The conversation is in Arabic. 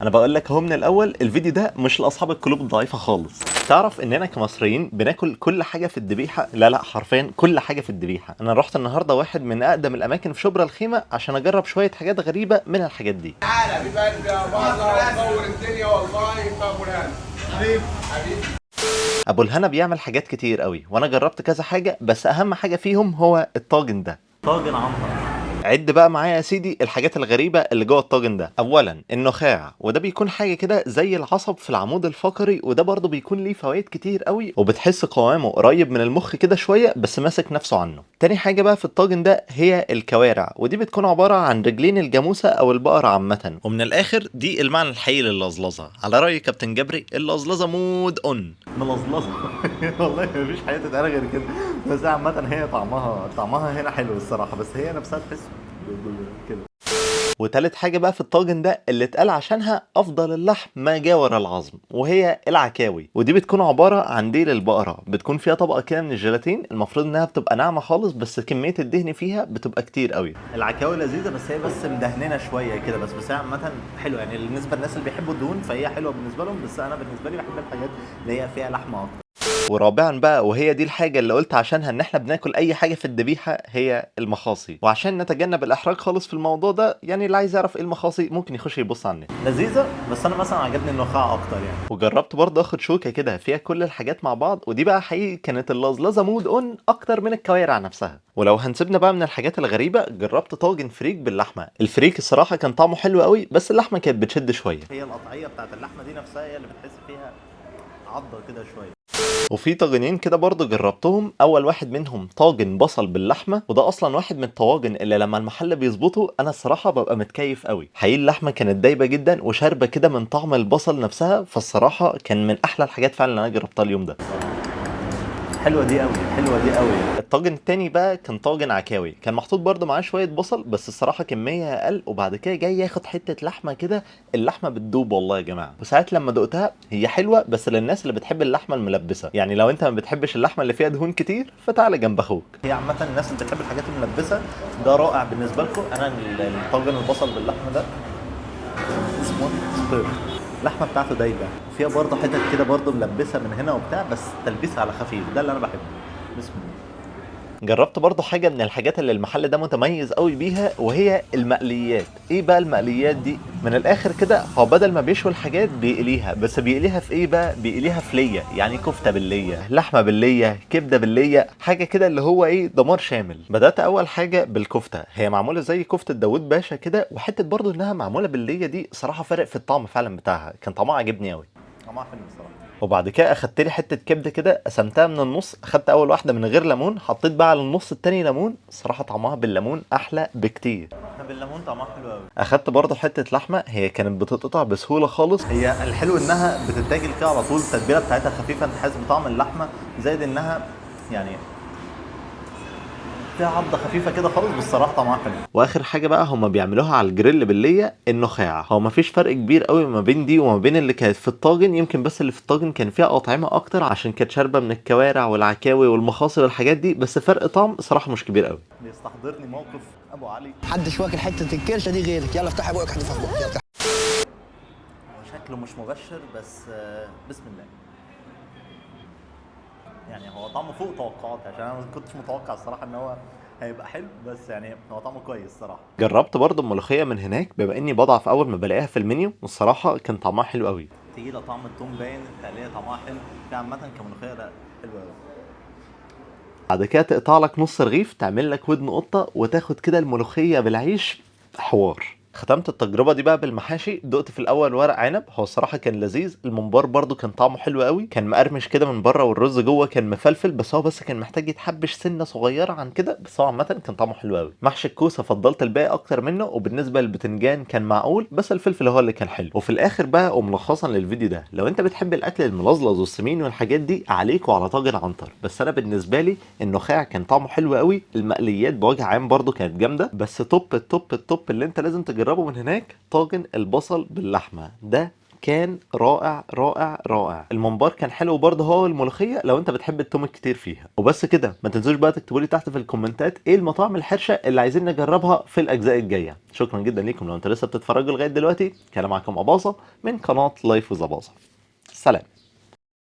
انا بقول لك اهو من الاول الفيديو ده مش لاصحاب القلوب الضعيفه خالص. تعرف اننا كمصريين بناكل كل حاجه في الذبيحه؟ لا حرفيا كل حاجه في الذبيحه. انا رحت النهارده واحد من اقدم الاماكن في شبرا الخيمه عشان اجرب شويه حاجات غريبه من الحاجات دي. تعالى حبيب قلبي يا بابا ونور الدنيا والله انت ابو الهنا حبيبي. ابو الهنا بيعمل حاجات كتير قوي وانا جربت كذا حاجه، بس اهم حاجه فيهم هو الطاجن ده، طاجن عنتر. عد بقى معايا يا سيدي الحاجات الغريبة اللي جوه الطاجن ده. أولا النخاع، وده بيكون حاجة كده زي العصب في العمود الفقري، وده برضه بيكون ليه فوائد كتير قوي، وبتحس قوامه قريب من المخ كده شوية بس ماسك نفسه عنه. تاني حاجة بقى في الطاجن ده هي الكوارع، ودي بتكون عبارة عن رجلين الجاموسة أو البقرة عامة، ومن الآخر دي المعنى الحقيقي لللزلزة. على رأي كابتن جبري اللزلزة مود أون ملزلزة. والله مفيش حاجة تتقال غير كده. بس عامة هي طعمها هنا حلو الصراحة، بس هي نفسها تحس كده. وتالت حاجة بقى في الطاجن ده اللي اتقال عشانها أفضل اللحم ما جاور العظم، وهي العكاوي، ودي بتكون عبارة عن ديل البقرة، بتكون فيها طبقة كده من الجيلاتين، المفروض إنها بتبقى ناعمة خالص بس كمية الدهن فيها بتبقى كتير قوي. العكاوي لذيذة بس هي بس مدهننة شوية كده، بس هي عامة حلوة يعني بالنسبة للناس اللي بيحبوا الدهون فهي حلوة بالنسبة لهم، بس أنا بالنسبة لي بحب الحاجات اللي هي فيها لحمة أكتر. ورابعا بقى، وهي دي الحاجة اللي قلت عشانها ان احنا بناكل اي حاجة في الذبيحة، هي المخاصي. وعشان نتجنب الاحراج خالص في الموضوع ده، يعني اللي عايز يعرف ايه المخاصي ممكن يخش يبص على النت. لذيذة بس انا مثلا عجبني النخاع اكتر يعني. وجربت برضه اخد شوكة كده فيها كل الحاجات مع بعض، ودي بقى حقيقي كانت اللزلزة مود اون اكتر من الكوارع نفسها. ولو هنسيبنا بقى من الحاجات الغريبة، جربت طاجن فريك باللحمة. الفريك الصراحة كان طعمه حلو قوي، بس اللحمة كانت بتشد شوية. هي القطعية بتاعت اللحمة دي نفسها هي اللي بتحس فيها عضة كده شوية. وفي طاجنين كده برضه جربتهم. اول واحد منهم طاجن بصل باللحمه، وده اصلا واحد من الطواجن اللي لما المحل بيظبطه انا الصراحه ببقى متكيف قوي. حقيقي اللحمه كانت دايبه جدا وشاربه كده من طعم البصل نفسها، فالصراحه كان من احلى الحاجات فعلا اللي انا جربتها اليوم ده. حلوه دي قوي، حلوه دي قوي. الطاجن التاني بقى كان طاجن عكاوي، كان محطوط برضه معاه شويه بصل بس الصراحه كميه اقل، وبعد كده جاي ياخد حته لحمه كده. اللحمه بتدوب والله يا جماعه، وساعات لما دقتها هي حلوه بس للناس اللي بتحب اللحمه الملبسه، يعني لو انت ما بتحبش اللحمه اللي فيها دهون كتير فتعالى جنب اخوك. هي عامه الناس اللي بتحب الحاجات الملبسه ده رائع بالنسبه لكم. انا الطاجن البصل باللحمه ده اسمه سبير، اللحمه بتاعته دايبه وفيها برضه حتت كده برضه ملبسه من هنا وبتاع، بس تلبيسها على خفيف، ده اللي انا بحبه. بسم الله. جربت برضه حاجة من الحاجات اللي المحل ده متميز قوي بيها، وهي المقليات. ايه بقى المقليات دي؟ من الاخر كده هو بدل ما بيشوي الحاجات بيقليها، بس بيقليها في ايه بقى؟ بيقليها في لية، يعني كفتة باللية، لحمة باللية، كبدة باللية، حاجة كده اللي هو ايه دمار شامل. بدأت اول حاجة بالكفتة، هي معمولة زي كفتة داوود باشا كده، وحتة برضه انها معمولة باللية دي صراحة فرق في الطعم فعلا بتاعها، كان طعمها عجبني قوي. طعمها حلو بصراحة. وبعد كده اخدت لي حته كبده كده قسمتها من النص، اخدت اول واحده من غير ليمون، حطيت بقى على النص التاني ليمون، صراحه طعمها بالليمون احلى بكتير. بالليمون طعمها حلو قوي. اخدت برضه حته لحمه، هي كانت بتتقطع بسهوله خالص، هي الحلو انها بتتاكل كده على طول، التتبيله بتاعتها خفيفه، انت حاسس بطعم اللحمه، زائد انها يعني فيها عضه خفيفه كده خالص، بالصراحه طعمها حلو. واخر حاجه بقى هما بيعملوها على الجريل بالليه، النخاع. هو مفيش فرق كبير قوي ما بين دي وما بين اللي كانت في الطاجن، يمكن بس اللي في الطاجن كان فيها اطعمه اكتر عشان كانت شاربه من الكوارع والعكاوي والمخاصي والحاجات دي، بس فرق طعم صراحه مش كبير قوي. بيستحضرني موقف ابو علي. محدش واكل حته الكرشه دي غيرك، يلا افتحي بقك احنا في بقك، يلا. هو شكله مش مبشر بس بسم الله. يعني هو طعمه فوق توقعاتي، عشان انا ما كنتش متوقع الصراحه ان هو هيبقى حلو، بس يعني هو طعمه كويس صراحه. جربت برضه الملوخيه من هناك، بما اني بضعف اول ما بلاقيها في المنيو، والصراحه كان طعمها حلو قوي. تقيله، طعم التوم باين، التقليه طعمها حلو، في عامه كملوخيه لا حلو قوي. بعد كده تقطع لك نص رغيف، تعمل لك ودن قطه، وتاخد كده الملوخيه بالعيش، حوار. ختمت التجربه دي بقى بالمحاشي. دقت في الاول ورق عنب، هو الصراحه كان لذيذ. الممبار برضو كان طعمه حلو قوي، كان مقرمش كده من بره، والرز جوه كان مفلفل، بس هو بس كان محتاج يتحبش سنه صغيره عن كده، بس هو عامه كان طعمه حلو قوي. محشي الكوسه فضلت الباقي اكتر منه، وبالنسبه للبتنجان كان معقول، بس الفلفل هو اللي كان حلو. وفي الاخر بقى وملخصا للفيديو ده، لو انت بتحب الاكل الملظلظ والسمين والحاجات دي، عليك وعلى طاجن عنتر. بس انا بالنسبه لي النخاع كان طعمه حلو قوي. المقليات بوجه عام برضو كانت جامده، بس توب التوب التوب اللي انت لازم تجربه من هناك طاجن البصل باللحمه ده. كان رائع رائع رائع. الممبار كان حلو برضه هو الملوخيه لو انت بتحب التوم الكتير فيها. وبس كده، ما تنسوش بقى تكتبوا لي تحت في الكومنتات ايه المطاعم الحرشه اللي عايزين نجربها في الاجزاء الجايه. شكرا جدا ليكم لو انتوا لسه بتتفرجوا لغايه دلوقتي. كان معاكم اباظه من قناه لايف وزباظه. سلام.